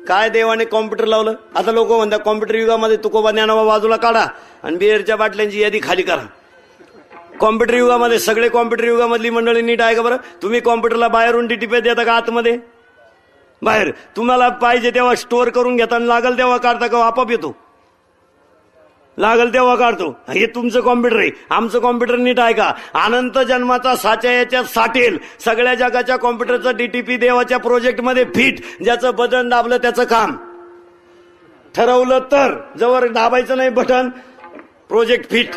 काय देवाने कॉम्प्युटर लावलं. आता लोक म्हणतात कॉम्प्युटर युगामध्ये तुकोबा ज्ञानोबा बाजूला काढा आणि बिअरच्या बाटल्यांची यादी खाली करा. कॉम्प्युटर युगामध्ये सगळे कॉम्प्युटर युगामधली मंडळी नीट आहे का बरं. तुम्ही कॉम्प्युटरला बाहेरून डीटीपी देता का आतमध्ये बाहेर. तुम्हाला पाहिजे तेव्हा स्टोअर करून घेता आणि लागल तेव्हा काढता का आपोआप येतो. लागल तेव्हा काढतो. हे तुमचं कॉम्प्युटर आहे. आमचं कॉम्प्युटर नीट आहे का. अनंत जन्माचा साच्या याच्यात साठेल. सगळ्या जगाच्या कॉम्प्युटरचं डीटीपी देवाच्या प्रोजेक्टमध्ये फिट. ज्याचं बटन दाबलं त्याचं काम ठरवलं तर. जवळ दाबायचं नाही बटन प्रोजेक्ट फिट.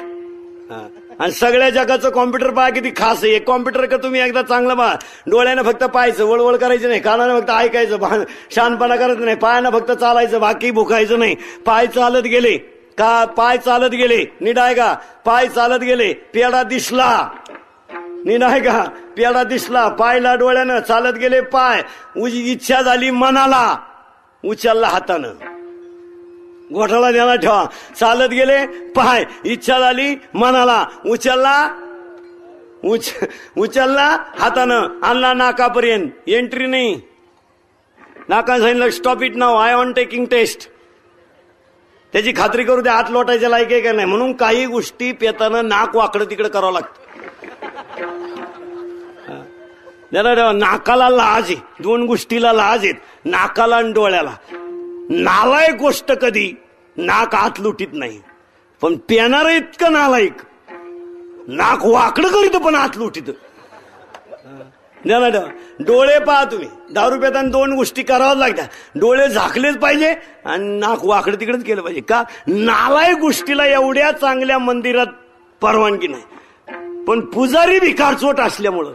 आणि सगळ्या जगाचं कॉम्प्युटर पहा किती खास आहे. कॉम्प्युटर का तुम्ही एकदा चांगलं पहा. डोळ्यानं फक्त पाहायचं, वळवळ करायचं नाही. कानानं फक्त ऐकायचं, शानपणा करत नाही. पायानं फक्त चालायचं, बाकी भुकायचं नाही. पाय चालत गेले का, पाय चालत गेले नीट आहे का. पाय चालत गेले, पेडा दिसला नीट आहे का. पेडा दिसला पायला डोळ्यानं. चालत गेले पाय. इच्छा झाली मनाला, उचलला हातानं. गोठाला ध्यानात ठेवा. चालत गेले पाय, इच्छा झाली मनाला, उचलला हातानं, आणला नाकापर्यंत. एंट्री नाही. नाका सांगितलं stop it now, I on taking test. त्याची खात्री करू दे हात लोटायच्या लायक आहे का नाही. म्हणून काही गोष्टी पेताना नाक वाकडं तिकडे करावं लागतं. नाकाला लाज आहे. दोन गोष्टीला लाज आहेत, नाकाला आणि डोळ्याला. नालायक गोष्ट कधी नाक आत लुटीत नाही, पण पेणार इतकं नालायक नाक वाकडं करीत पण आत लुटीत. डोळे पहा तुम्ही. दारू पेताना दोन गोष्टी कराव्याच लागतात. डोळे झाकलेच पाहिजे आणि नाक वाकडं तिकडेच केलं पाहिजे. का नालायक गोष्टीला एवढ्या चांगल्या मंदिरात परवानगी नाही, पण पुजारी भिकारचोट असल्यामुळं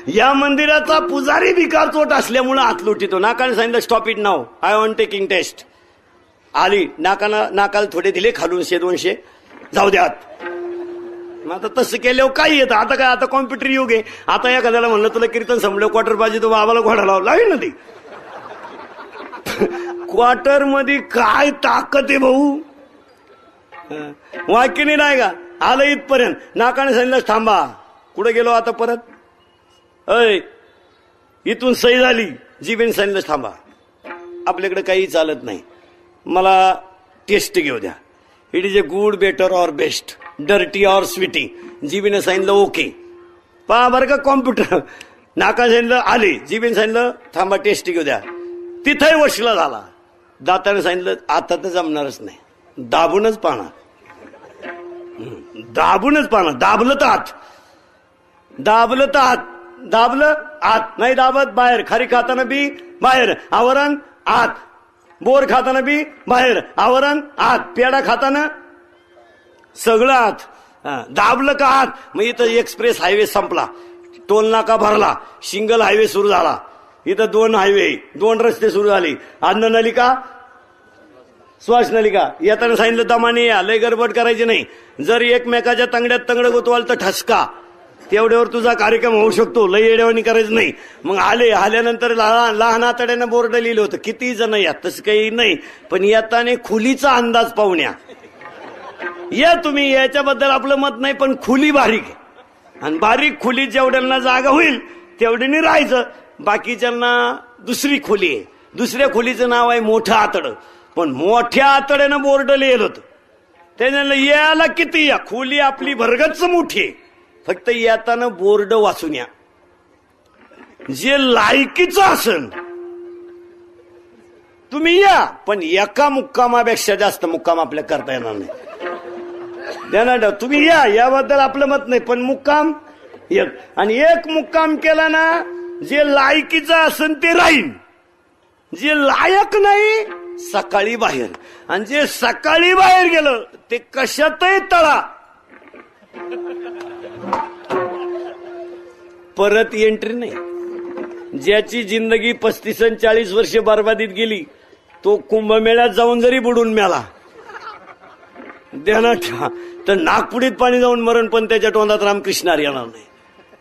या मंदिराचा पुजारी भिकारचोट असल्यामुळं आत लुटीतो. नाकाने सांगितलं stop it now, I on taking test. आली नाकाला थोडे दिले खालून 100-200 जाऊ द्या आत. आता तसं केल्यावर काही येतं. आता काय, आता कॉम्प्युटर युग आहे. आता एखाद्याला म्हणलं तुला कीर्तन संपलं क्वार्टर पाहिजे, तो बाबाला घोडा लावला आहे ना. ती क्वार्टर मध्ये काय ताकद आहे भाऊ. वाक्य नाही का. आलं इथपर्यंत. नाकाने सांगितलं थांबा. कुठे गेलो आता परत. अय इथून सही झाली. जीबीने सांगितलं थांबा, आपल्याकडे काही चालत नाही, मला टेस्ट घेऊ द्या. It is a good, better और बेस्ट, डर्टी और स्वीटी. जीबीने सांगितलं ओके. पहा बरं का कॉम्प्युटर. नाका सांगितलं आले. जीबीने सांगितलं थांबा टेस्ट घेऊ द्या. तिथंही वशिला झाला. दाताने सांगितलं आता तर जमणारच नाही, दाबूनच पाहणार. दाबूनच पाहणार. दाबलं तर आत, दाबलं तर आत, दाबलं आत, नाही दाबत बाहेर. खारी खाताना बी बाहेर, आवरण आत. बोर खाताना बी बाहेर, आवरण आत. पेडा खाताना सगळं आत. दाबलं का आत. मग इथं एक्सप्रेस हायवे संपला, टोल नाका भरला, सिंगल हायवे सुरू झाला. इथं 2 हायवे, 2 रस्ते सुरू झाले. अन्न नलिका, श्वास नलिका. येताना सांगितलं दमाने या, लय गडबड करायची नाही. जर एकमेकाच्या तंगड्यात तंगड गोतवाल तर ठसका. तेवढ्यावर तुझा कार्यक्रम होऊ शकतो, लय येड्यावानी करायचं नाही. मग आल्यानंतर लहान आतड्यानं बोर्ड लिहिलं होतं किती जण या. तसं काही नाही, पण येताने खुलीचा अंदाज पाहुण्या या तुम्ही. याच्याबद्दल आपलं मत नाही, पण खुली बारीक आहे. आणि बारीक खोली जेवढ्यांना जागा होईल तेवढ्याने राहायचं. बाकीच्यांना दुसरी खोली आहे. दुसऱ्या खोलीचं नाव आहे मोठं आतडं. पण मोठ्या आतड्यानं बोर्ड लिहिलं होतं. त्याच्यानं यायला किती या. खोली आपली भरगच्च मोठी आहे, फक्त येताना बोर्ड वाचून या. जे लायकीचं असेल तुम्ही या, पण एका मुक्कामापेक्षा जास्त मुक्काम आपल्या करता येणार नाही. ध्यानात तुम्ही या, याबद्दल आपलं मत नाही, पण मुक्काम एक. आणि एक मुक्काम केला ना, जे लायकीचं असेल ते राहील, जे लायक नाही सकाळी बाहेर. आणि जे सकाळी बाहेर गेलं ते कशातही तळा, परत एंट्री नाही. ज्याची जिंदगी 35-40 वर्षे बर्बादीत गेली, तो कुंभमेळ्यात जाऊन जरी बुडून मेला ध्यानात ठेवा, तर नागपुडीत पाणी जाऊन मरण, पण त्याच्या तोंडात रामकृष्ण हरी येणार नाही.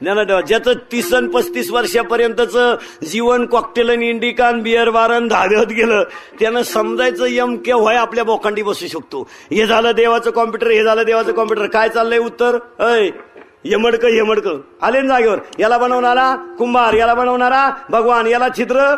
ध्यानात ठेवा. ज्याचं 30-35 वर्षापर्यंतच जीवन कॉकटेल आणि इंडिका बिअर वारण धाव्यात गेलं, त्यानं समजायचं यम केव्हा आपल्या बोकांडी बसू शकतो. हे झालं देवाचं कॉम्प्युटर, हे झालं देवाचं कॉम्प्युटर. काय चाललंय उत्तर. अय यमडक यमडक आले ना जागेवर. याला बनवणारा कुंभार, याला बनवणारा भगवान, याला चित्र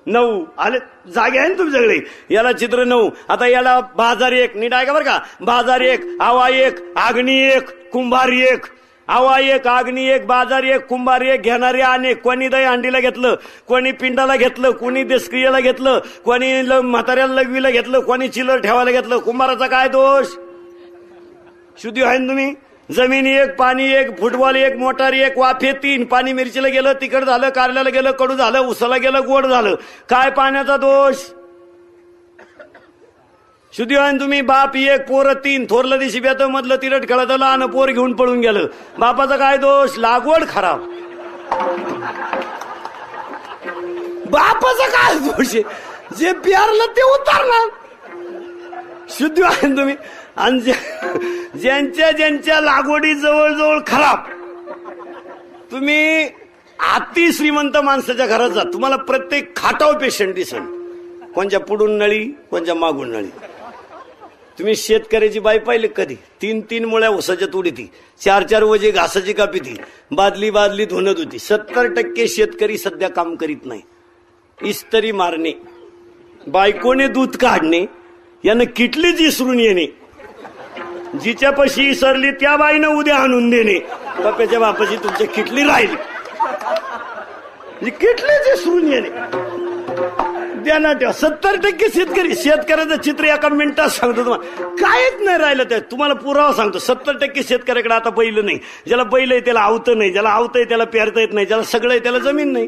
9 आले. जागे आहे ना तुमच्याकडे. याला चित्र 9. आता याला बाजार 1 नीट आहे का बरं का. बाजार 1, आवा 1, आग्नी 1, कुंभार 1. आवा 1, आग्नी 1, बाजार 1, कुंभार 1. घेणारे अनेक. कोणी दही अंडीला घेतलं, कोणी पिंडाला घेतलं, कोणी देशक्रियेला घेतलं, कोणी म्हाताऱ्याला लघवीला घेतलं, कोणी चिल्लर ठेवायला घेतलं. कुंभाराचा काय दोष. शुद्धी आहे ना तुम्ही. जमीन 1, पाणी 1, फुटबॉल 1, मोटार 1, वाफे 3. पाणी मिरचीला गेलं, तिखट झालं, कारल्याला गेलं, कडू झालं, उसाला गेलं, गोड झालं. काय पाण्याचा दोष. शुद्धी आहे तुम्ही. बाप 1, पोरं 3. थोरलं दिशी बेत मधलं तिरट खेळत लहान पोर घेऊन पळून गेलं. बापाचा काय दोष. लागवड खराब. बापाचा काय दोष आहे. जे प्यारलं ते उतारणार. शुद्धी आहे तुम्ही. आणि ज्यांच्या ज्यांच्या लागवडी जवळजवळ खराब. तुम्ही अति श्रीमंत माणसाच्या घरात जा, तुम्हाला प्रत्येक खाटाव पेशंट दिसेल. कोणच्या पुढून नळी, कोणच्या मागून नळी. तुम्ही शेतकऱ्याची बाई पाहिली कधी. 3-3 मुळ्या उसाच्या तुडीती, 4-4 वजे घासाची कापीती, बादली बादली धुणत होती. 70% शेतकरी सध्या काम करीत नाही. इस्त्री मारणे, बायकोने दूध काढणे, यानं किटलीच इसरून येणे. जिच्यापाशी इसरली त्या बाईनं उद्या आणून देणे. बापाच्या बापाची तुमच्या किटली राहिली, किटलीच इसरून येणे. ध्यानात ठेवा. 70% शेतकरी. शेतकऱ्याचं चित्र एका मिनिटात सांगतो तुम्हाला. काहीच नाही राहिलं त्यात. तुम्हाला पुरावा सांगतो. 70% शेतकऱ्याकडे आता बैल नाही. ज्याला बैल आहे त्याला आवतं नाही, ज्याला आवतं आहे त्याला पेरता येत नाही, ज्याला सगळं आहे त्याला जमीन नाही.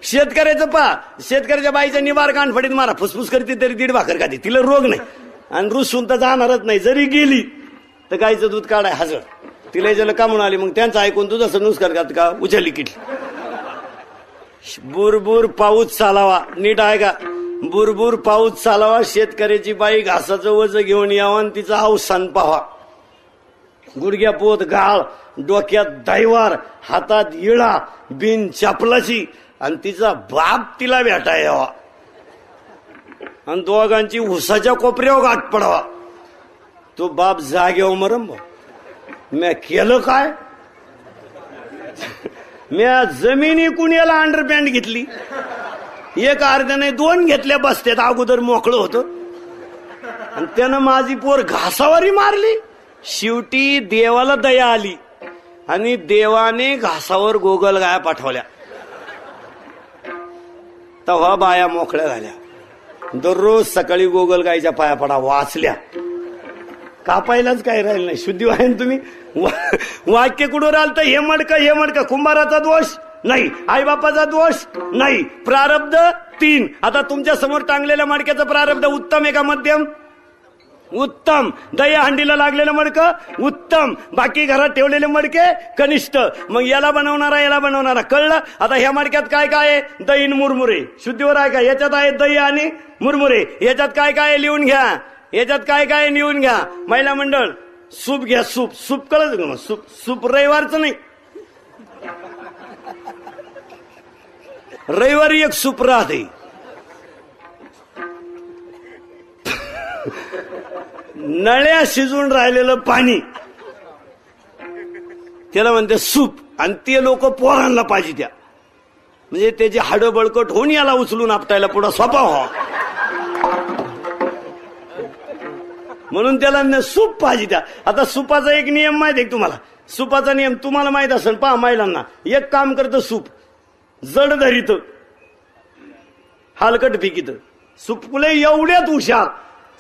शेतकऱ्याचं पहा. शेतकऱ्याच्या बाईच्या निवार कानफडीत मारा, फुसफुस करते तरी 1.5 भाकर खाते, तिला रोग नाही आणि रुसून तर जाणारच नाही. जरी गेली तर गाईचं दूध काढाय हजर. तिला ज्याला कामून आली मग त्यांचं ऐकून तुझं असं नुसकार करत का उचलली किटली. बुरबुर पाऊस चालावा. नीट आहे का. बुरबुर पाऊस चालावा. शेतकऱ्याची बाई घासाचं वज घेऊन यावं आणि तिचा अवसान पाहावा. गुडघ्या पोत गाळ, डोक्यात दैवार, हातात इळा, बिन चापलाची, आणि तिचा बाप तिला भेटा यावा आणि दोघांची उसाच्या कोपऱ्यावर गाठ पडावा. तो बाप जागेवर मरम. म्या केलं काय. म्या जमिनी कुण्याला अंडरपॅन्ट घेतली. एक अर्ध्याने 2 घेतल्या बसत्यात. अगोदर मोकळं होतं आणि त्यानं माझी पोर घासावरी मारली. शेवटी देवाला दया आली आणि देवाने घासावर गोगल गाया पाठवल्या. तेव्हा बाया मोकळ्या झाल्या. दररोज सकाळी गोगल गायच्या पाया पडा वाचल्या. कापायलाच काय राहिलं नाही. शुद्धी आहे ना तुम्ही. वाक्य कुठं राहिलं तर हे मडकं. कुंभाराचा दोष नाही, आईबापाचा दोष नाही. प्रारब्ध 3. आता तुमच्या समोर टांगलेल्या मडक्याचं प्रारब्ध उत्तम आहे का मध्यम. उत्तम. दही हंडीला लागलेलं मडकं उत्तम. बाकी घरात ठेवलेले मडके कनिष्ठ. मग याला बनवणारा कळलं. आता ह्या मडक्यात काय काय आहे. दही मुरमुरे. शुद्धीवर आहे का. याच्यात आहे दही आणि मुरमुरे. याच्यात काय काय लिहून घ्या. याच्यात काय काय लिहून घ्या. महिला मंडळ सूप घ्या. सूप कळत का. सूप रविवारचं नाही. रविवारी एक सूप राहते. नळ्या शिजून राहिलेलं पाणी त्याला म्हणते सूप. आणि ते लोक पोरांना पाहिजे त्या, म्हणजे त्याची हाडं बळकट होऊन याला उचलून आपटायला पुढं सोपा व्हावा म्हणून त्याला सूप पाहिजे त्या. आता सुपाचा एक नियम माहिती आहे तुम्हाला. सुपाचा नियम तुम्हाला माहित असेल. पहा महिलांना. एक काम करतं सूप. जड धरीत, हलकट फिकीत. सुपकुले एवढ्यात हुशार.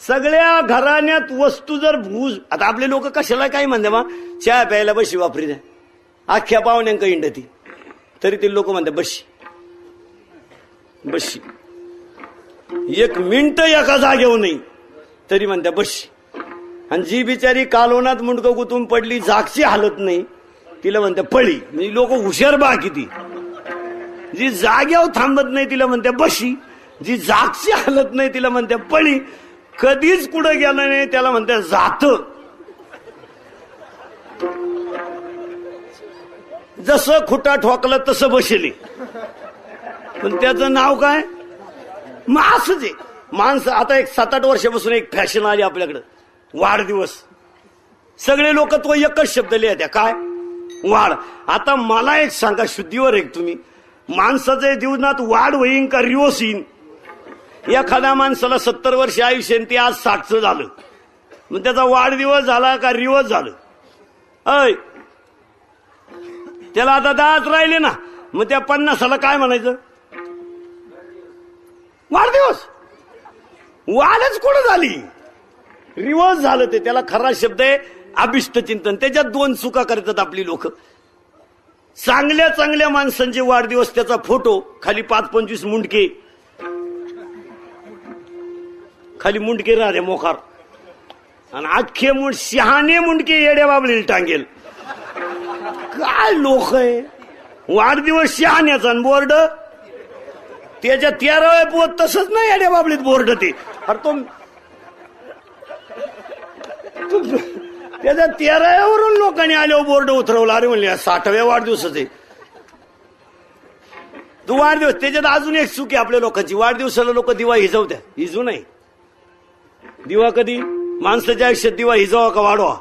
सगळ्या घराण्यात वस्तू जर भूज. आता आपले लोक कशाला काय म्हणते मग चहा प्यायला बशी वापरी द्या. अख्ख्या पाहुण्यांक इंडती तरी ते लोक म्हणते बशी. 1 मिनिट एका जागेवर नाही तरी म्हणते बशी. आणि जी बिचारी कालवनात मुंडकं गुतून पडली, जागची हालत नाही, तिला म्हणते पळी. म्हणजे लोक हुशार बा किती. जी जाग्यावर थांबत नाही तिला म्हणते बशी. जी जागची हालत नाही तिला म्हणते पळी. कधीच कुठं गेलं नाही त्याला म्हणते जात. जसं खुटा ठोकलं तसं बसली. पण त्याचं नाव काय. असंच आहे माणसं. आता एक 7-8 वर्षापासून एक फॅशन आली आपल्याकडं. वाढदिवस. सगळे लोक तो एकच शब्द लिहित्या, काय? वाढ. आता मला एक सांगा, शुद्धीवर एक तुम्ही, माणसाच्या जीवनात वाढ होईन का रिवर्स येईन? एखाद्या माणसाला 70 वर्ष आयुष्य ते आज 60चं झालं, मग त्याचा वाढदिवस झाला का रिवर्स झालं? अय, त्याला आता 10च राहिले ना, मग त्या 50ला काय म्हणायचं? वाढदिवस. वाढच कुठं झाली? रिवर्स झालं ते. त्याला खरा शब्द आहे अभिष्ट चिंतन. त्याच्यात 2 चुका करतात आपली लोक. चांगल्या चांगल्या माणसांचे वाढदिवस, त्याचा फोटो, खाली 5-25 मुंडके, खाली मुंडके राहते मोकार, आणि अख्खे शहाणे मुंडके येड्या बाबळीला टांगेल. काय लोक आहे! वाढदिवस शहाण्याचा बोर्ड, त्याच्या 13व्या पोत तसंच नाही येड्या बाबळीत बोर्ड ते. अरे तो त्याच्या 13व्यावरून लोकांनी आल्यावर बोर्ड उतरवला. अरे म्हणले 60व्या वाढदिवसाचे तू वाढदिवस. त्याच्यात अजून एक चूक आहे आपल्या लोकांची. वाढदिवसाला लोक दिवा हिजवत्या. हिजू नाही. दिवा कधी माणसाच्या आयुष्यात दिवा हिजवा का वाढवा?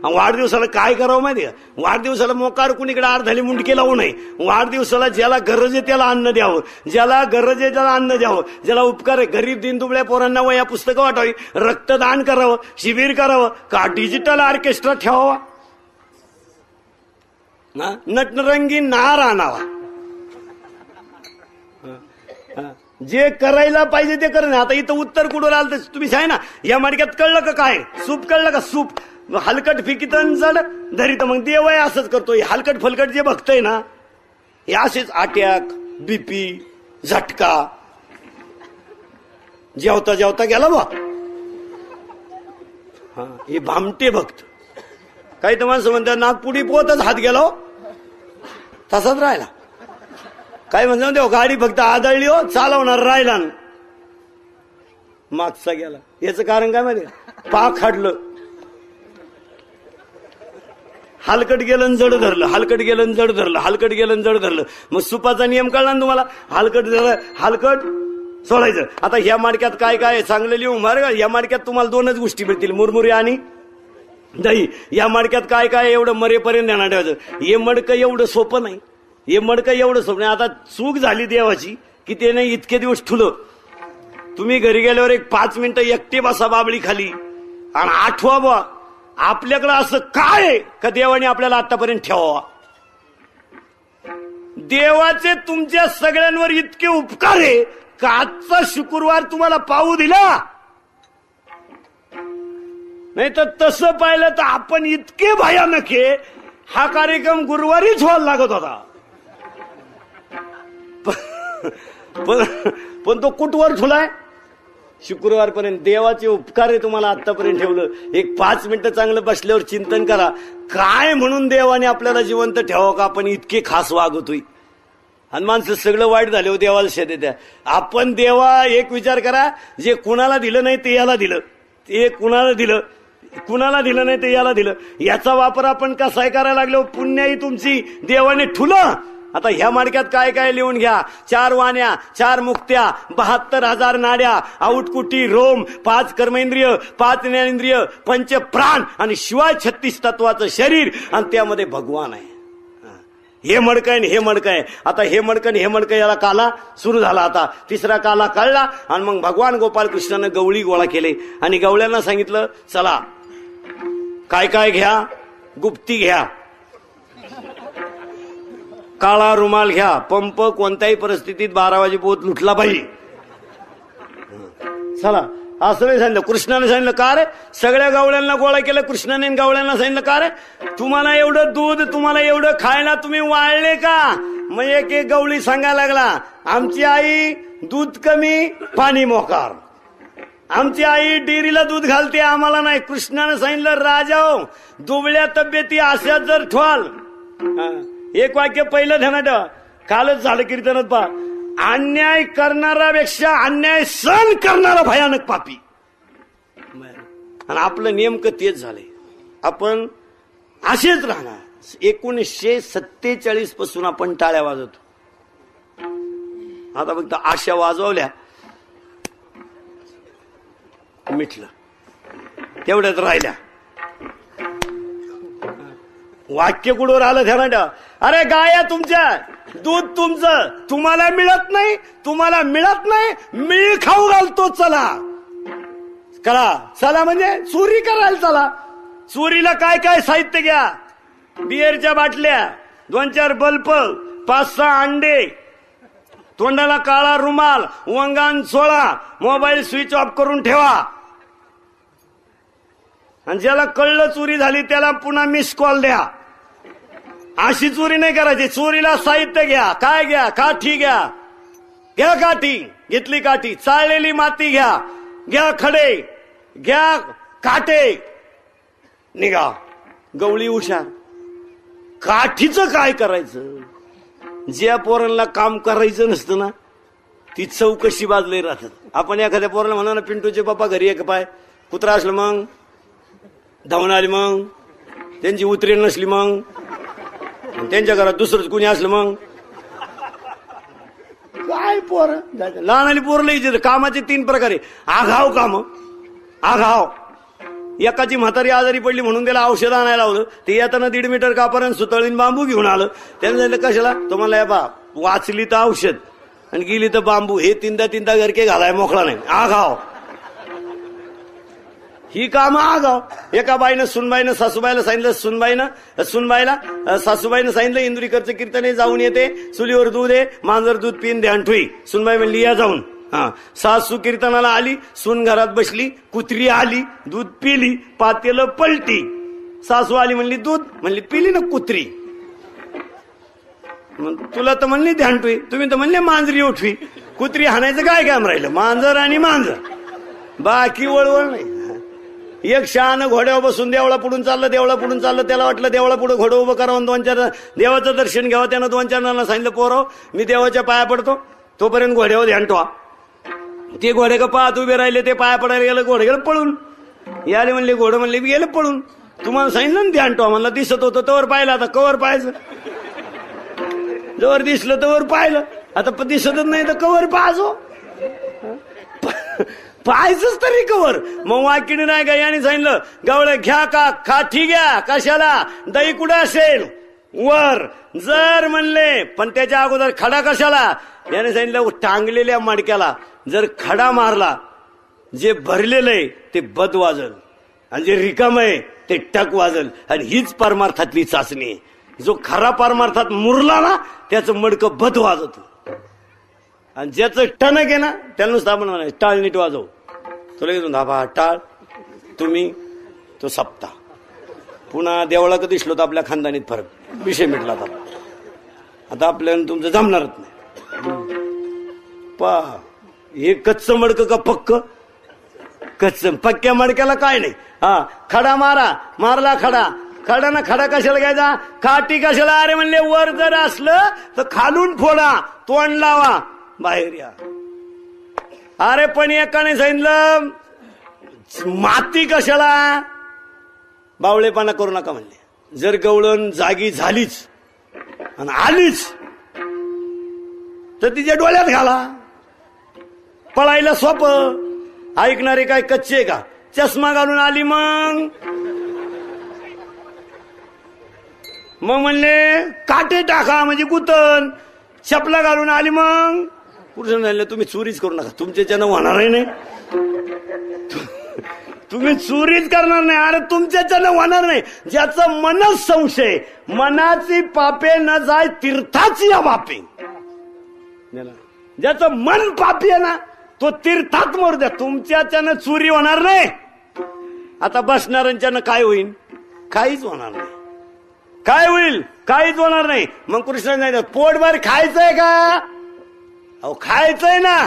वाढदिवसाला काय करावं माहिती का? वाढदिवसाला मोकार कुणीकडे अर्धाली मुंडके लावू नये. वाढदिवसाला ज्याला गरज आहे त्याला अन्न द्यावं, ज्याला गरज आहे त्याला अन्न द्यावं, ज्याला उपकार आहे, गरीब दिनदुबळ्या पोरांना वया पुस्तकं वाटावी, रक्तदान करावं, शिबिर करावं, का डिजिटल ऑर्केस्ट्रा ठेवावा, नटरंगी नार आणावा. जे करायला पाहिजे ते करणं. आता इथं उत्तर कुठं आलं तर तुम्ही सांगा ना, या मडक्यात कळलं का काय? सूप कळलं का? सूप हलकट फिकीतन जड धरीत. मग देव आहे असंच करतोय. हलकट फलकट जे बघतय ना, हे असेच अटॅक, बीपी, झटका, जेवता जेवता गेला बा. हे भामटे भक्त. काही तर माणसं म्हणतात नागपुडी पोतच हात गेला, तसाच राहिला. काय म्हणतो गाडी फक्त आदळली, हो चालवणार राहिला, मागचा गेला. याचं कारण काय माहिती का? पाक हाडलं, हलकट गेलं जड धरलं, हलकट गेलं जड धरलं, हलकट गेलं जड धरलं. मग सुपाचा नियम कळला ना तुम्हाला? हलकट झालं, हलकट सोडायचं. आता ह्या माडक्यात काय काय चांगलं लिहून मार का? या माडक्यात तुम्हाला 2च गोष्टी मिळतील, मुरमुरी आणि दही. या माडक्यात काय काय एवढं मरेपर्यंत ध्यानात ठेवायचं. हे मडकं एवढं सोपं नाही. हे मडकं एवढं सोपं नाही. आता चूक झाली देवाची की ते नाही इतके दिवस ठुलं. तुम्ही घरी गेल्यावर एक 5 मिनिटं एकटे बसा बाबळी खाली आणि आठवा बा आपल्याकडं असं काय का देवाने आपल्याला आतापर्यंत ठेवावा. देवाचे तुमच्या सगळ्यांवर इतके उपकार आहे का आजचा शुक्रवार तुम्हाला पाहू दिला. नाही तर तसं पाहिलं तर आपण इतके भयानक आहे. हा कार्यक्रम गुरुवारीच व्हायला लागत होता, पण तो कुठवर ठुलाय? शुक्रवारपर्यंत. देवाचे उपकार आहे तुम्हाला आतापर्यंत ठेवलं. एक 5 मिनिटं चांगलं बसल्यावर चिंतन करा, काय म्हणून देवाने आपल्याला जिवंत ठेवावं का आपण इतके खास वागतोय. आणि माणसं सगळं वाईट झाले हो देवाला शेत द्या. आपण देवा एक विचार करा, जे कुणाला दिलं नाही ते याला दिलं, ते कुणाला दिलं, कुणाला दिलं नाही ते याला दिलं. याचा वापर आपण कसाय करायला लागलो. पुण्याही तुमची देवाने ठुलं. आता ह्या माडक्यात काय काय लिहून घ्या. 4 वाण्या, 4 मुक्त्या, 72,000 नाड्या, आउटकुटी, रोम, 5 कर्मेंद्रिय, 5 ज्ञानेंद्रिय, 5 प्राण आणि शिवाय 36 तत्वाचं शरीर, आणि त्यामध्ये भगवान आहे. हे मडकं आहे, हे मडकं आहे. आता हे मडकं हे मडकं याला काला सुरू झाला. आता 3रा काला कळला आणि मग भगवान गोपालकृष्णानं गवळी गोळा केले आणि गवळ्यांना सांगितलं, चला काय काय घ्या. गुप्ती घ्या, काळा रुमाल घ्या, पंप कोणत्याही परिस्थितीत 12 वाजेपोत लुटला पाहिजे. चला असं नाही सांगितलं. कृष्णाने सांगितलं का रे? सगळ्या गवळ्यांना गोळा केलं कृष्णाने. गवळ्यांना सांगितलं का रे? तुम्हाला एवढं दूध, तुम्हाला एवढं खायला तुम्ही वाळले का? मग एक एक गवळी सांगायला लागला, आमची आई दूध कमी पाणी मोकार, आमची आई डेअरीला दूध घालते आम्हाला नाही. कृष्णाने सांगितलं, राजाओ दुबळ्या तब्येती अशा जर ठेवाल. एक वाक्य पहिलं ध्यानात ठेवा, कालच झालं कीर्तनात पहा. अन्याय करणाऱ्यापेक्षा अन्याय सहन करणारा भयानक पापी. आणि आपलं नेमकं तेच झालंय. आपण असेच राहणार. 1947 पासून आपण टाळ्या वाजवतो. आता फक्त आशा वाजवल्या मिटलं. तेवढ्यात राहिल्या. वाक्य कुठवर आलं ध्यानात ठेवा. अरे गाया तुमच्या, दूध तुमचं, तुम्हाला मिळत नाही, तुम्हाला मिळत नाही, मी खाऊ घालतो, चला करा. चला म्हणजे चोरी करायला चला. चोरीला काय काय साहित्य घ्या. बिअरच्या बाटल्या, 2-4 बल्ब, 5-6 अंडे, तोंडाला काळा रुमाल, वंगान सोळा, मोबाईल स्विच ऑफ करून ठेवा. आणि ज्याला कळलं चोरी झाली त्याला पुन्हा मिस कॉल द्या. अशी चोरी नाही करायची. चोरीला साहित्य घ्या. काय घ्या? काठी घ्या. घ्या काठी, घेतली काठी. चाळलेली माती घ्या. घ्या खडे, घ्या काटे, निघा. गवळी हुशार. काठीचं काय करायचं? ज्या पोरांना काम करायचं नसतं ना ती चौकशी बाजली राहतात. आपण एखाद्या पोराला म्हणा ना, पिंटूचे पप्पा घरी एक पाय, कुत्रा असलं मग, धावून आली मग, त्यांची उतरेल नसली मग, त्यांच्या घरात दुसरंच कुणी असलं मग काय पोर. लहान आली पोरं कामाचे 3 प्रकारे. आघाव काम, आघाव. एकाची म्हातारी आजारी पडली म्हणून त्याला औषध आणायला लावलं. ते येताना 1.5 मीटर कापड सुतळीन बांबू घेऊन आलं. त्यानं झालं कशाला? तुम्हाला या बा वाचली तर औषध आणि गेली तर बांबू. हे 3दा गरके घालाय मोकळा नाही. आघाव. ही काम आगाव. एका बाईनं सुनबाईनं सासूबाईला सांगितलं, सासूबाईनं सांगितलं इंदुरीकरचं कीर्तने जाऊन येते, चुलीवर दूध आहे, मांजर दूध पिन ध्यान ठुई. सुनबाई म्हणली या जाऊन. सासू कीर्तनाला आली, सून घरात बसली, कुत्री आली, दूध पिली, पातेलं पलटी. सासू आली म्हणली दूध, म्हणली पिली ना कुत्री. तुला तर म्हणली ध्यान ठुई, तुम्ही तर म्हणले मांजरी उठवी. कुत्री हाणायचं काय काम राहिलं? मांजर आणि मांजर, बाकी वळवळ नाही. एक शहाणं घोड्यावर बसून देवळा पुढून चाललं, त्याला वाटलं देवळा पुढे घोडं उभं करावं, 2-4 देवाचं दर्शन घ्यावं. त्यानं 2-4 जणांना सांगितलं, पोरं मी देवाच्या पाया पडतो, तोपर्यंत घोड्यावर ध्यान ठेवा. ते घोडे का पाहत उभे राहिले, ते पाया पडायला गेलं, घोडे गेलं पळून. याले म्हणले, घोडं म्हणले गेलं पळून. तुम्हाला सांगितलं ना ध्यान ठेवा, म्हणलं दिसत होतं तवर पाहिलं. आता कवर पाहायचं? जवळ दिसलं तवर पाहिलं, आता दिसतच नाही तर कवर पाहायचो. पाहायचंच तरी कवर. मग वाकिडी नाही का याने सांगितलं, गवळे घ्या का काठी घ्या. कशाला? दही कुठे असेल? वर. जर म्हणले पण त्याच्या अगोदर खडा कशाला? याने सांगितलं टांगलेल्या मडक्याला जर खडा मारला, जे भरलेलं आहे ते बद वाजल आणि जे रिकाम आहे ते टक वाजल. आणि हीच परमार्थातली चाचणी आहे. जो खरा परमार्थात मुरला ना त्याचं मडकं बद वाजत, आणि ज्याचं टणक आहे ना त्याला नुसतं आपण म्हणायचं टाळ नीट वाजव. तुला घेऊन धाबा टाळ, तुम्ही तो सप्ता. पुन्हा देवळा कधी दिसलो तर आपल्या खानदानीत फरक, विषय मिटला. आता आपल्याला तुमचं जमणारच नाही. हे कच्च मडकं का पक्क? कच्च. पक्क्या मडक्याला काय नाही. खडा मारला खडा ना खडा कशाला घ्यायचा? काठी कशाला? अरे म्हणले वर जर असलं तर खालून फोडा, तोंड लावा, बाहेर या. अरे पण एकाने सांगितलं माती कशाला? बावळेपणा करू नका म्हणले. जर गवळण जागी झालीच आणि आलीच तर तिच्या डोळ्यात घाला. पळायला सोपं. ऐकणारे काय कच्चे का? चष्मा घालून आली मग म्हणले काटे टाका म्हणजे गुतन. चपला घालून आली मग पुरुषांना सांगितलं तुम्ही चोरीच करू नका, तुमच्याच्यानं होणारही नाही. तुम्ही चोरीच करणार नाही. अरे तुमच्याच्यानं होणार नाही. ज्याचं मनच संशय, मनाची पापे न जाय तीर्थाची बापे. ज्याचं मन पापी आहे ना तो तीर्थात मोर द्या. तुमच्याच्यानं चोरी होणार नाही. आता बसणाऱ्यांच्यानं काय होईल? काहीच होणार नाही. काय होईल? काहीच होणार नाही. मग कृष्ण नाही पोटभर खायचंय का? अहो खायचंय ना,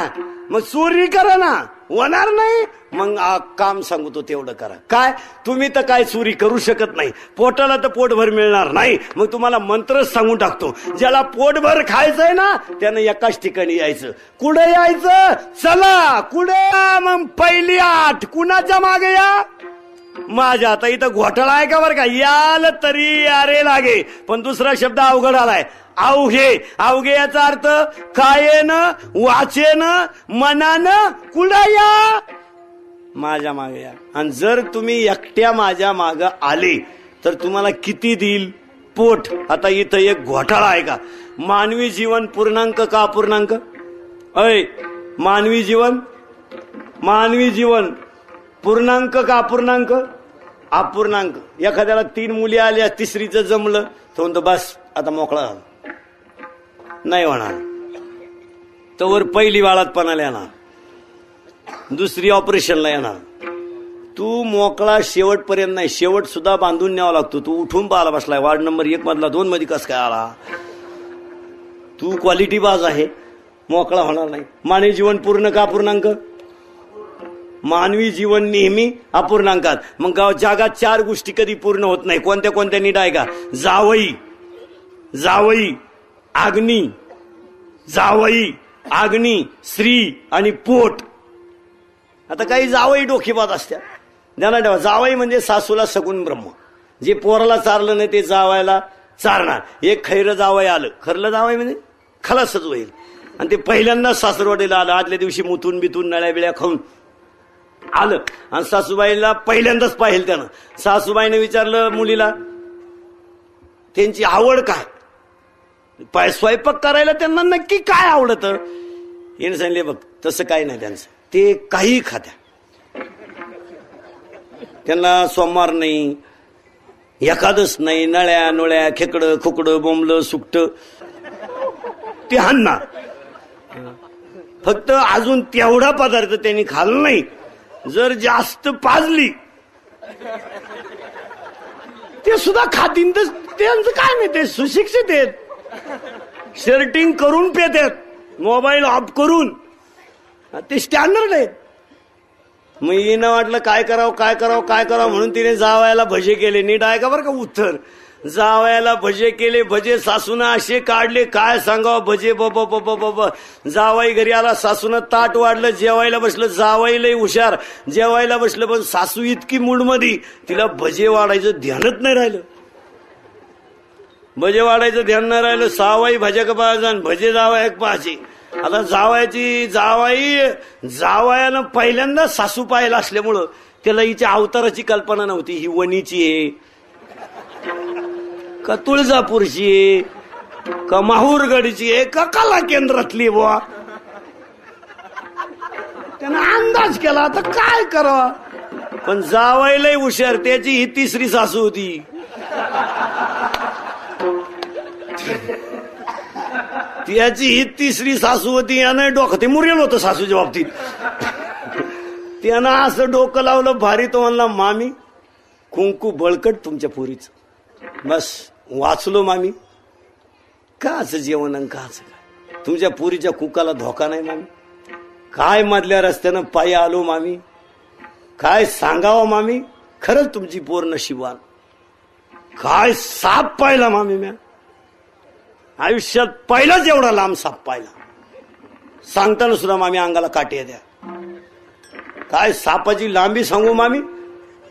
मग चोरी करा ना, होणार नाही. मग काम सांगतो तेवढं करा. काय तुम्ही तर काय चोरी करू शकत नाही. पोटाला तर पोटभर मिळणार नाही. मग तुम्हाला मंत्रच सांगून टाकतो, ज्याला पोटभर खायचंय ना त्यानं एकाच ठिकाणी यायचं. कुठे यायचं? चला कुठे? मग पहिली आठ कुणाच्या मागे या? माझ्या. आता इथं घोटाळा आहे का बरं का? याल तरी यारे लागे. पण दुसरा शब्द अवघड आलाय, अवघे. अवघे याचा अर्थ कायेनं वाचेनं मनानं कुठं या? माझ्या मागे या. आणि जर तुम्ही एकट्या माझ्या मागे आले तर तुम्हाला किती देईल पोट. आता इथं एक घोटाळा आहे का. मानवी जीवन पूर्णांक का अपूर्णांक. अय मानवी जीवन पूर्णांक का अपूर्णांक. अपूर्णांक. एखाद्याला 3 मुली आल्या तिसरीचं जमलं तो म्हणतो बस आता मोकळा नाही होणार. तोवर पहिली बाळातपणाला येणार, दुसरी ऑपरेशनला येणार. तू मोकळा शेवटपर्यंत नाही. शेवट सुद्धा बांधून न्यावा लागतो. तू उठून पाहायला बसलाय वार्ड नंबर 1 मधला 2 मध्ये कस काय आला. तू क्वालिटी बाज आहे, मोकळा होणार नाही. मानवी जीवन पूर्ण का अपूर्णांक. मानवी जीवन नेहमी अपूर्णांकात. मग जगात 4 गोष्टी कधी पूर्ण होत नाही. कोणत्या कोणत्या नीट आहे का. जावई अग्नी स्त्री आणि पोट. आता काही जावई डोकेबाज असत्या. ध्यानात ठेवा. जावई म्हणजे सासूला सगुण ब्रह्म. जे पोराला चारलं नाही ते जावायला चारणार. एक खैर जावई आलं. खरलं जावई म्हणजे खलासच होईल. आणि ते पहिल्यांदा सासरवाडीला आलं. आदल्या दिवशी मुतून बितून नळ्या बिळ्या खाऊन आलं आणि सासूबाईला पहिल्यांदाच पाहिलं त्यानं. सासूबाईने विचारलं मुलीला त्यांची आवड काय. स्वयंपाक करायला त्यांना नक्की काय आवडतं. हिने सांगितले बघ तसं काही नाही त्यांचं. ते काही खात्या. त्यांना सोमवार नाही, एकादश नाही, नळ्या नोळ्या खेकडं खुकडं बोंबलं सुकट ते हाणणार. फक्त अजून तेवढा पदार्थ त्यांनी खाल्ला नाही. जर जास्त पाजली ते सुद्धा खातीन. तर त्यांचं काय नाही. ते सुशिक्षित आहेत. शर्टिंग करून पेतात, मोबाईल ऑफ करून. ते स्टँडर्ड आहेत. मग हिनं वाटलं काय करावं म्हणून तिने जावयाला भजे केले. नीट आहे का बरं का उत्तर. जावयाला भजे केले. भजे सासूनं असे काढले काय सांगावं. भजे बाबा. जावाई घरी आला. सासूनं ताट वाढलं. जेवायला बसलं. जावाई लय हुशार. जेवायला बसलं पण सासू इतकी मूडमध्ये तिला भजे वाढायचं ध्यानच नाही राहिलं. भजे वाढायचं ध्यान नाही राहिलं. सावाई भजे का पाहायचं भजे जावाय पाहायचे. आता जावयानं पहिल्यांदा सासू पाहायला असल्यामुळं त्याला हिच्या अवताराची कल्पना नव्हती. ही वणीची आहे का तुळजापूरची आहे का माहूरगडची आहे का कला केंद्रातली बुवा. त्यानं अंदाज केला. आता काय करावा. पण जावायलाही हुशार. त्याची ही 3री सासू होती. त्याची ही 3री सासू होती. यानं डोकं ते मुरेल होतं सासूच्या बाबतीत. त्यानं असं डोकं लावलं भारी. तो म्हणला मामी कुंकू बळकट तुमच्या पोरीच. बस वाचलो मामी. काच जेवण आणि काच काय. तुमच्या पोरीच्या कुकाला धोका नाही मामी. काय मधल्या रस्त्यानं पायी आलो मामी. काय सांगावं मामी. खरंच तुमची पोर नशिबान. काय साप पाहिला मामी. म्या आयुष्यात पहिलाच एवढा लांब साप पाहिला. सांगताना सुद्धा मामी अंगाला काठी येत्या. काय सापाची लांबी सांगू मामी.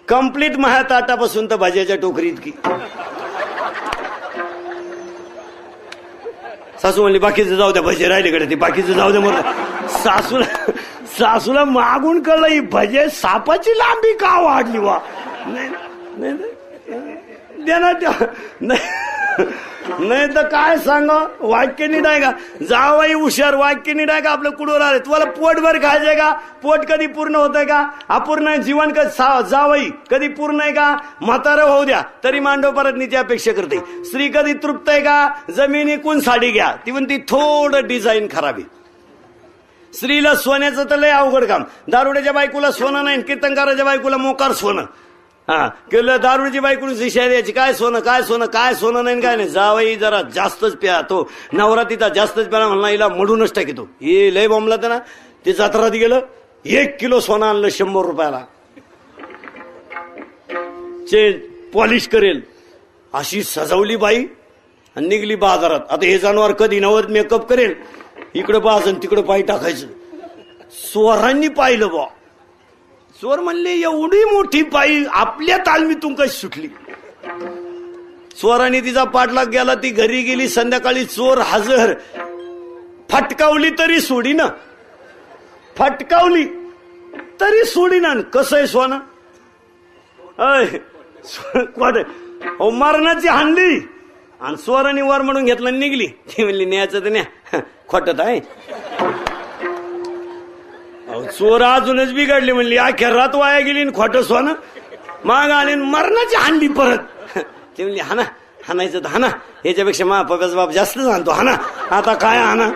कंप्लीट माझ्या ताटापासून तर भाज्याच्या टोकरी इतकी. सासू म्हणली बाकीचं जाऊ द्या. भजे राहिले कडे ते बाकीचं जाऊ द्या. मग सासूला मागून कळलं ही भजे सापाची लांबी का वाढली वा. नाही तर काय सांगा. वाक्य नीट आहे का. जावाई हुशार. वाक्य नीट आहे का. आपलं कुडवर आले. तुम्हाला पोटभर खायचंय का. पोट कधी पूर्ण होतंय का. अपूर्ण जीवन जावाई कधी पूर्ण आहे का. म्हातारं होऊ द्या तरी मांडव परतनीची अपेक्षा करते. स्त्री कधी तृप्त आहे का. जमीन इकून साडी घ्या. ती म्हणती थोडं डिझाईन खराब आहे. स्त्रीला सोन्याचं तर लय अवघड काम. दारुड्याच्या बायकोला सोनं नाही. कीर्तनकाराच्या बायकोला मोकार सोनं. केलं दारूची बायकोची शिष्या द्यायची. काय सोनं काय सोनं नाही काय नाही. जावई जरा जास्तच प्या. तो नवरा तिचा जास्तच प्या म्हणला. हिला मडूनच टाकीतो. हे लय बॉम्बला तर ना. ते जत्रात गेलं 1 किलो सोनं आणलं 100 रुपयाला. पॉलिश करेल अशी सजवली बाई आणि निघली बाजारात. आता हे जनावर कधी नवत मेकअप करेल. इकडं बाजन तिकडं पाय टाकायचं. चोरांनी पाहिलं बा. चोर म्हणले एवढी मोठी पायी आपल्या तालमीतून कशी सुटली. चोरांनी तिचा पाठलाग गेला. ती घरी गेली. संध्याकाळी चोर हजर. फटकावली तरी सोडी ना. फटकावली तरी सोडीना. कसं आहे सोनं? मरणाची हाणली आणि स्वरांनी वर म्हणून घेतलं निघली. ती म्हणली न्यायचं तर न्या, खोटत आहे. चोर अजूनच बिघडली, म्हणली अखेर रात वाया गेली खोटं सोनं माग आली मरणाची हाणली परत. ती म्हणली हाना, हाणायचं तर हाना, याच्यापेक्षा मा पप्याचा बाप जास्त जाणतो, हाना आता काय हाना.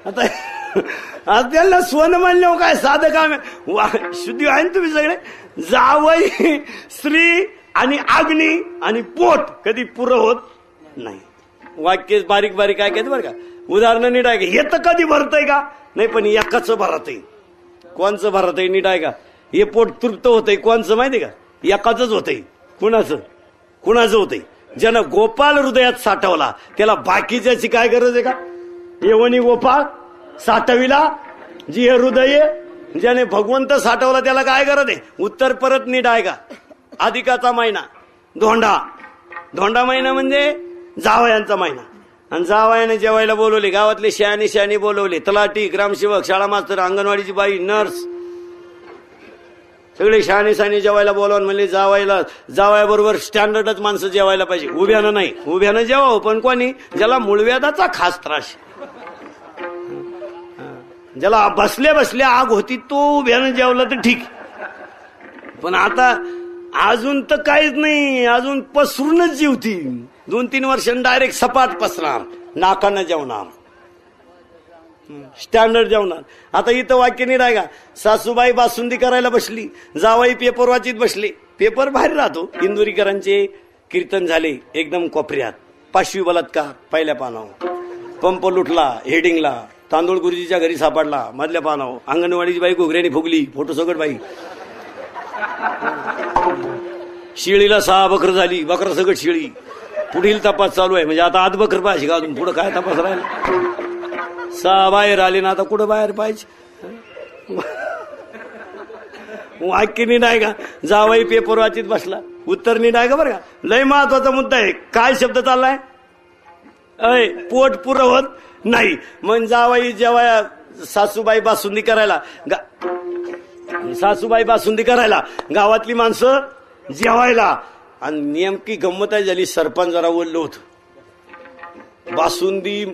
आता आज त्यांना सोनं म्हणलं काय साधं काम आहे? शुद्धी आहे ना तुम्ही सगळे. जावई, स्त्री आणि अग्नी आणि पोट कधी पुरं होत नाही. वाक्य बारीक बारीक काय काय बरं का, उदाहरण नीट आहे का? हे तर कधी भरतय का? नाही, पण एकाच भरत आहे. कोणचं भरत आहे नीट आहे का? हे पोट तृप्त होतंय कोणचं माहितीये का? एकाच होतंय. कुणाचं होतंय? ज्यानं गोपाल हृदयात साठवला त्याला बाकीच्याची काय गरज आहे का? येवणी गोपाळ साठविला जी हे हृदय, ज्याने भगवंत साठवला त्याला काय गरज आहे? उत्तर परत नीट आहे का? अधिकाचा महिना, धोंडा महिना म्हणजे जावयांचा महिना. आणि जावयाने जेवायला बोलवले, गावातले शहाणी बोलवले, तलाठी, ग्रामसेवक, शाळा मास्तर, अंगणवाडीची बाई, नर्स, सगळे शहाणी जेवायला बोलवून म्हणले जावयाबरोबर स्टँडर्डच माणसं जेवायला पाहिजे. उभ्यानं नाही, उभ्यानं जेवावं पण कोणी? ज्याला मूळव्याधाचा खास त्रास, ज्याला बसल्या बसल्या आग होती तो उभ्यानं जेवला तर ठीक. पण आता अजून तर काहीच नाही, अजून पसरूनच जेवती. 2-3 वर्षांनी डायरेक्ट सपाट पसरणार, नाकानं जेवणार, स्टँडर्ड जेवणार. आता इथं वाक्य नाही राहिला. सासूबाई बासुंदी करायला बसली, जावाई पेपर वाचित बसले. पेपर बाहेर राहतो. इंदुरीकरांचे कीर्तन झाले एकदम कोपऱ्यात. 5वी बलात्कार पहिल्या पानावर, पंप लुटला हेडिंगला, तांदूळ गुरुजीच्या घरी सापडला मधल्या पानावर, अंगणवाडीची बाई घोगऱ्याने फुगली, फोटो सगळं बाई, शिळीला 6 बकर झाली, बकर सगळं शिळी. पुढील तपास चालू आहे. म्हणजे आता आत बकर पाहिजे का अजून? पुढं काय तपास राहिला? 6 बाहेर आले ना, आता कुठं बाहेर पाहिजे? वाक्य नीट आहे का? जावाई पेपर वाचित बसला, उत्तर नीट आहे का? बरं का, लय महत्वाचा मुद्दा आहे. काय शब्द चाललाय? पोट पुरं होत नाही. मग जावाई जेव्हा सासूबाई बासुंदी करायला गावातली माणसं जेवायला. आणि नेमकी गंमत झाली, सरपंच जरा बोललं होतं, बासुंदी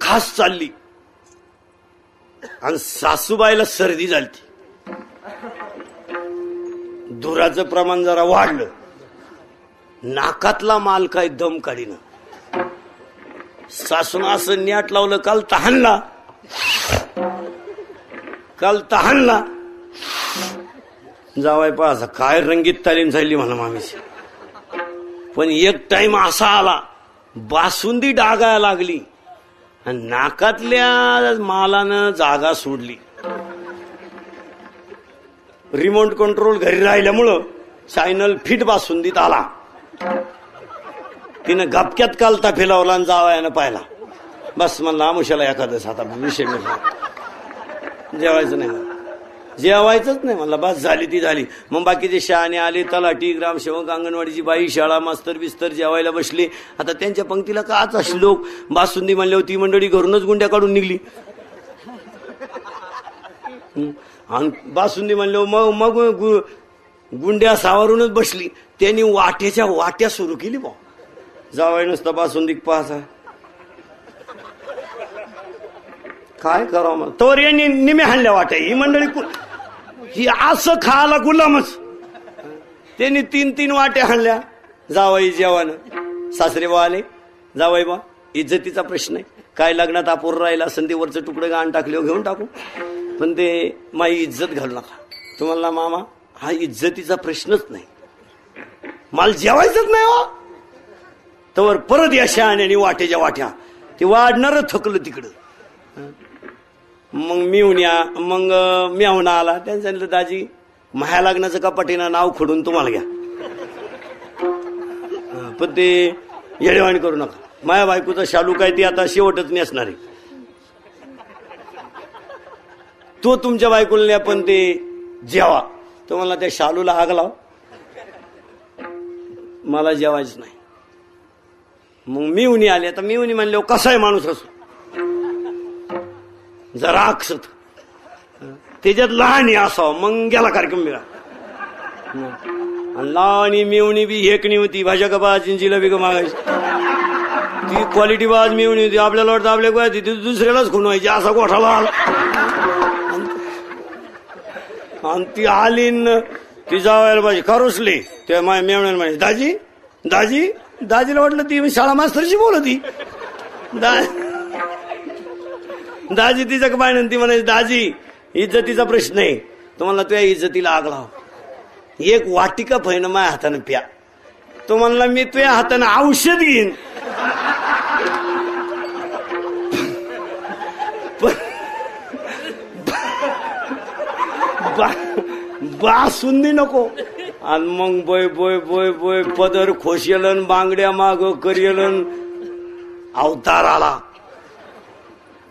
खास चालली आणि सासूबाईला सर्दी झाली. धुराचं प्रमाण जरा वाढलं, नाकातला माल काय दम काढीनं. सासून असं न्याट लावलं, काल तहानला. जावाय पाहा काय रंगीत तालीम झाली म्हणा मामीची. पण एक टाइम असा आला, बासुंदी डागायला लागली आणि नाकातल्या मालानं जागा सोडली. रिमोट कंट्रोल घरी राहिल्यामुळं चॅनल फिट बासुंदीत आला. तिनं गपक्यात कालता फिलावला आणि जावयानं पाहिला. बस म्हणलं आमुष्याला एखादं आता विषय जेवायचं नाही म्हणलं, बस झाली ती झाली. मग बाकीचे शहाणे आले, तलाठी, ग्रामसेवक, अंगणवाडीची बाई, शाळा मास्तर बिस्तर जेवायला बसले. आता त्यांच्या पंक्तीला काच श्लोक बासुंदी म्हणल्यावर ती मंडळी घरूनच गुंड्या काढून निघली. आणि बासुंदी म्हणल्यावर मग गुंड्या सावरूनच बसली. त्यांनी वाट्या सुरू केली. बा जावाय नुसतं बासुंदी पाहायचा, काय करावं मग. तर यांनी निमे हाणल्या वाट्या. ही मंडळी ही असं खायला गुलामच. त्यांनी 3-3 वाट्या हाणल्या. जावाई जेवण, सासरे बा आले, जावाई बा इज्जतीचा प्रश्न आहे, काय लग्नात अपूर्ण राहिला असेल ते वरचं तुकडं गाण टाकले घेऊन टाकू, पण ते माझी इज्जत घालू नका. तुम्हाला मामा हा इज्जतीचा प्रश्नच नाही, मला जेवायचंच नाही हो. तर परत या शहाण्याने वाट्याच्या वाट्या ते वाढणार थकलं तिकडं. मग मेहुणा आला. त्यांनी सांगितलं दाजी माया लग्नाचं कपाटीनं नाव खोडून तुम्हाला घ्या, पण ते येडेवाणी करू नका. माया बायकोचा शालू काय ती आता शेवटच नेसणार आहे, तो तुमच्या बायकोला न्या, पण ते जेवा. तो मला त्या शालूला आग लाव, मला जेवायच नाही. मग मिवणी आली. आता मिवणी म्हणले कसा आहे माणूस असो, जराक्षत त्याच्यात लहान असावं मग गेला कार्यक्रम मिळा. लहानी मिळवणी बी हेकणी होती भाषा का बा चिंचीला बी का मागायची ती क्वालिटी बाज मिळवणी होती. आपल्याला वाटतं आपल्या काय ती दुसऱ्यालाच खून व्हायची असा गोठाला आला आणि ती आली ती जावायला पाहिजे खरुसली ते मेवण्याला म्हणायची दाजी दाजी. दाजीला वाटलं ती शाळा मास्तरशी बोलती. दाजी तिचं काय ती म्हणायची दाजी इज्जतीचा प्रश्न आहे तुम्हाला तुझ्या इज्जतीला आग लाव. एक वाटिका फैन माझ्या हाताने प्या. तो म्हणला मी तुझ्या हाताने औषध घेईन बासुंदी नको. आणि मग बोय बोय बोय बोय पदर खोशेलन बांगड्या माग करियलन अवतार आला.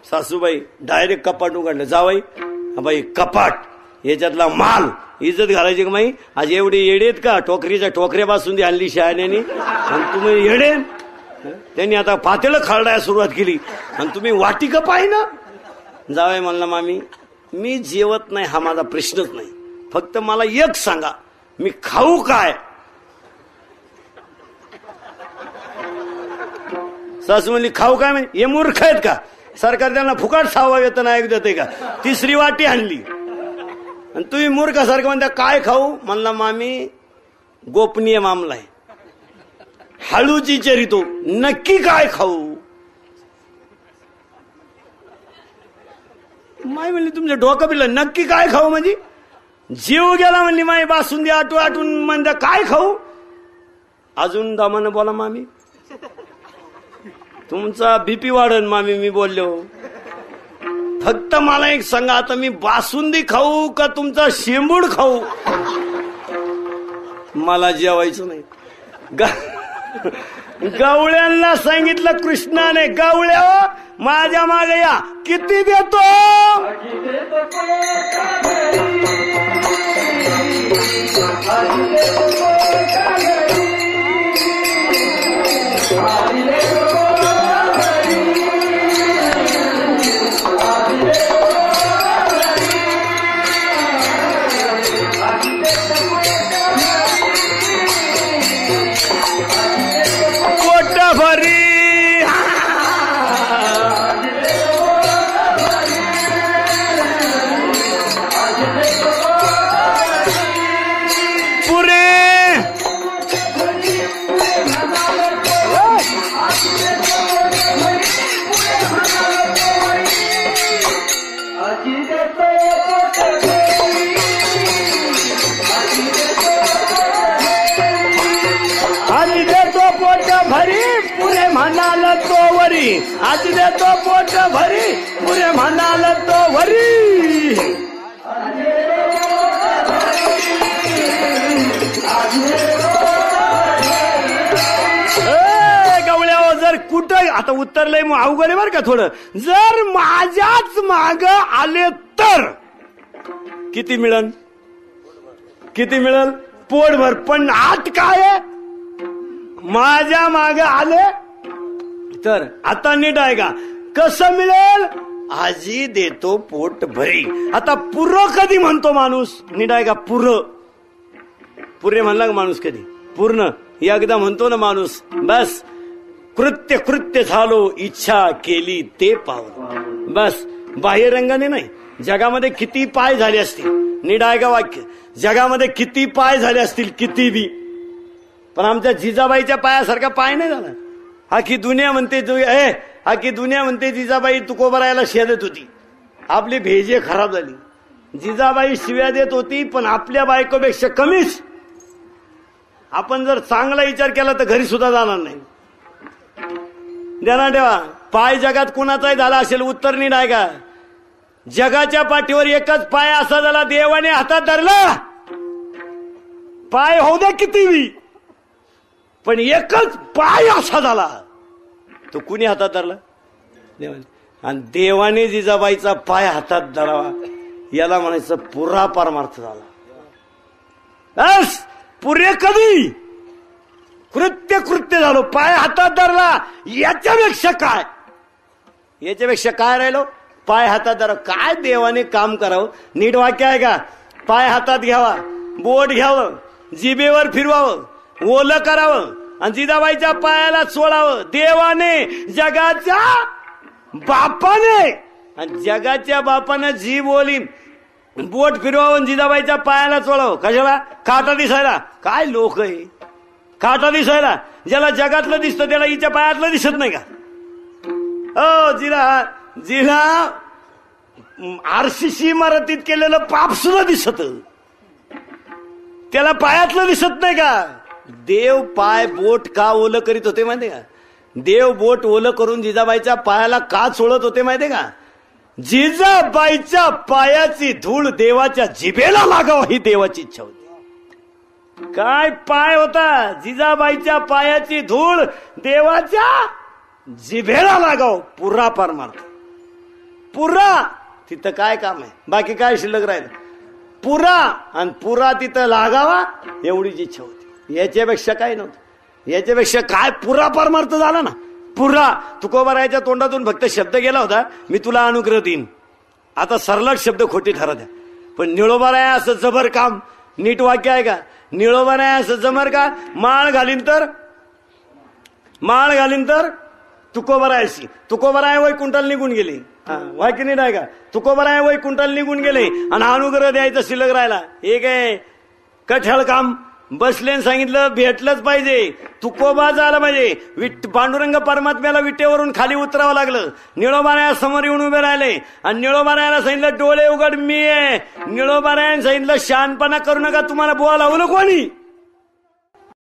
सासूबाई डायरेक्ट कपाट उघडलं. जावाई बाई कपाट याच्यातला माल इज्जत घालायची का माई. आज एवढे येडेत का टोकरीच्या टोकऱ्या बासून आणली शहाण्यानी आणि तुम्ही येडे. त्यांनी आता पातेलं खारडायला सुरुवात केली आणि तुम्ही वाटिका पाय ना. जावाई म्हणला मामी मी जेवत नाही हा माझा प्रश्नच नाही फक्त मला एक सांगा मी खाऊ काय. सासू म्हणली खाऊ काय म्हणजे हे मूर्ख आहेत का सरकार त्यांना फुकाट 6वा वेतन आयोग देते का. 3री वाटी आणली आणि तुम्ही मूर्खासारखं म्हणता काय खाऊ. म्हणला मामी गोपनीय मामला आहे हळूची चरितो नक्की काय खाऊ. माय म्हणली तुमच्या डोकं बिलं नक्की काय खाऊ म्हणजे जीव गेला म्हणली माई बासुंदी आटून म्हणता काय खाऊ. अजून दामानं बोला मामी तुमचा बीपी वाढन मामी मी बोललो. फक्त मला एक सांगा आता मी बासुंदी खाऊ का तुमचा शेंबूड खाऊ. मला जेवायचं नाही. गवळ्यांना सांगितलं कृष्णाने गवळ्या माझ्या मागे या किती देतो. आज देतो पोट भरी पुरे म्हणाल तो भरी. गवळ्या जर कुठं आता उत्तरलंय मग अवघड आहे बरं का थोडं. जर माझ्याच माग आले तर किती मिळल किती मिळल पोटभर. पण आत काय माझ्या माग आले तर आता नीट आहे का कसं मिळेल. आजी देतो पोट भरी. आता पुरं कधी म्हणतो माणूस नीट आहे का पुरं पुरे म्हणला का माणूस कधी पूर्ण एकदा म्हणतो ना माणूस बस. कृत्य कृत्य झालो इच्छा केली ते पावलं बस. बाह्यरंगाने नाही. जगामध्ये किती पाय झाले असतील नीट आहे का वाक्य. जगामध्ये किती पाय झाले असतील किती बी पण आमच्या जिजाबाईच्या पायासारखा पाय नाही झाला. आखी दुनिया म्हणते आखी दुनिया म्हणते जिजाबाई तुकोबरायला शेदत होती. आपली भेजे खराब झाली. जिजाबाई शिव्या देत होती पण आपल्या बायकोपेक्षा कमीच. आपण जर चांगला विचार केला तर घरी सुद्धा जाणार नाही. ध्यानात ठेवा पाय जगात कुणाचाही झाला असेल उत्तर नीट आहे का. जगाच्या पाठीवर एकच पाय असा झाला देवाने हातात धरला. पाय होऊ द्या किती बी पण एकच पाय असा झाला तो कुणी हातात धरला देवाने. आणि देवाने जिजाबाईचा पाय हातात धरावा याला म्हणायचं पुरा परमार्थ झाला. बस पुरे कधी कृत्य कृत्य झालो पाय हातात धरला. याच्यापेक्षा काय राहिलो पाय हातात धरावं. काय देवाने काम करावं. नीट वाक्य आहे का. पाय हातात घ्यावा, बोट घ्यावं, जिभेवर फिरवावं, ओलं करावं आणि जिजाबाईच्या पायाला चोळावं. देवाने, जगाच्या बापाने, आणि जगाच्या बापानं जीभ ओली बोट फिरवावं, जिजाबाईच्या पायाला चोळावं. कशाला. काटा दिसायला. काय लोक आहे. काटा दिसायला. ज्याला जगातलं दिसतं त्याला हिच्या पायातलं दिसत नाही का. जिला आरसीसी इमारतीत केलेलं पाप सुद्धा दिसत, त्याला पायातलं दिसत नाही का. देव पाय बोट का ओलं करीत होते माहिती का. देव बोट ओलं करून जिजाबाईच्या पायाला का चोळत होते माहिती का. जिजाबाईच्या पायाची धूळ देवाच्या जिभेला लागावं ही देवाची इच्छा होती. काय पाय होता. जिजाबाईच्या पायाची धूळ देवाच्या जिभेला लागाव. पुरा पार मारतो. पुरा तिथं काय काम आहे. बाकी काय शिल्लक राहिलं. पुरा आणि पुरा तिथं लागावा एवढीच इच्छा होती. याच्यापेक्षा काय नव्हतं. याच्यापेक्षा काय पुरा पार मारतो झाला ना. पुरा तुकोबारायाच्या तोंडातून फक्त शब्द गेला होता, मी तुला अनुग्रह देईन. आता सरलट शब्द खोटी ठरत आहे. पण निळोबाराया असं जबर काम. नीट वाक्य आहे का. निळोबाराया असं जमर का. माळ घालीन तर तुकोबारायाशी. तुकोबाराया वैकुंठाला निघून गेले. वाक्य नीट आहे का. तुकोबाराया वैकुंठाला निघून गेले आणि अनुग्रह द्यायचा शिल्लक राहिला. हे काय कठळ काम. बसले सांगितलं भेटलंच पाहिजे. तुकोबा झाला पाहिजे. पांडुरंग परमात्म्याला विटेवरून खाली उतरावं लागलं. निळोबाराया समोर येऊन उभे राहिले आणि निळोबारायाला सांगितलं डोळे उघड मी आहे. निळोबारायाने सांगितलं शहाणपणा करू नका, तुम्हाला बोलावलं कोणी.